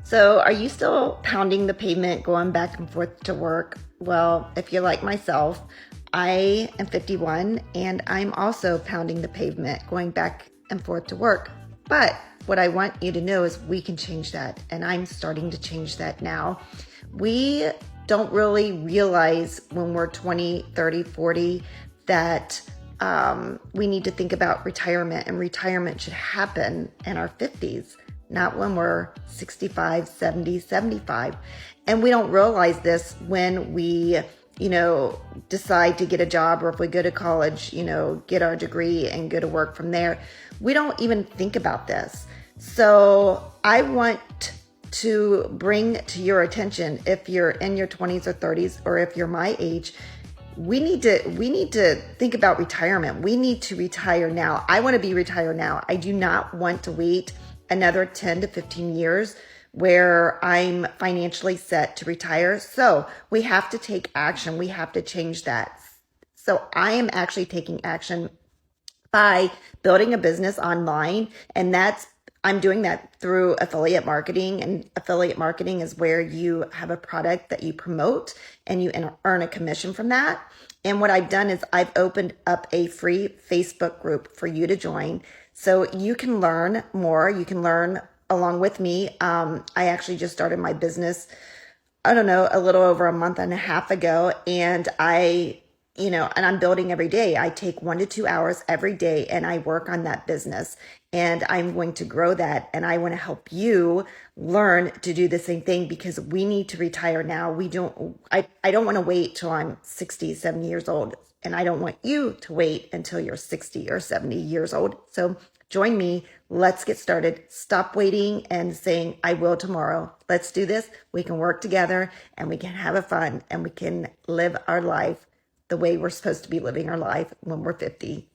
So, are you still pounding the pavement, going back and forth to work? Well, if you're like myself, I am 51 and I'm also pounding the pavement, going back and forth to work. But what I want you to know is we can change that, and I'm starting to change that now. We don't really realize when we're 20, 30, 40 that we need to think about retirement, and retirement should happen in our 50s, not when we're 65, 70, 75. And we don't realize this when we, decide to get a job, or if we go to college, get our degree and go to work from there. We don't even think about this. So I want to bring to your attention, if you're in your 20s or 30s, or if you're my age, we need to think about retirement. We need to retire now. I want to be retired now. I do not want to wait another 10 to 15 years where I'm financially set to retire. So we have to take action. We have to change that. So I am actually taking action by building a business online, and I'm doing that through affiliate marketing. And affiliate marketing is where you have a product that you promote and you earn a commission from that. And what I've done is I've opened up a free Facebook group for you to join, so you can learn more. You can learn along with me. I actually just started my business, I don't know, a little over a month and a half ago. And and I'm building every day. I take 1 to 2 hours every day and I work on that business, and I'm going to grow that. And I want to help you learn to do the same thing, because we need to retire now. I don't want to wait till I'm 60, 70 years old. And I don't want you to wait until you're 60 or 70 years old. So join me. Let's get started. Stop waiting and saying, I will tomorrow. Let's do this. We can work together and we can have a fun, and we can live our life the way we're supposed to be living our life when we're 50.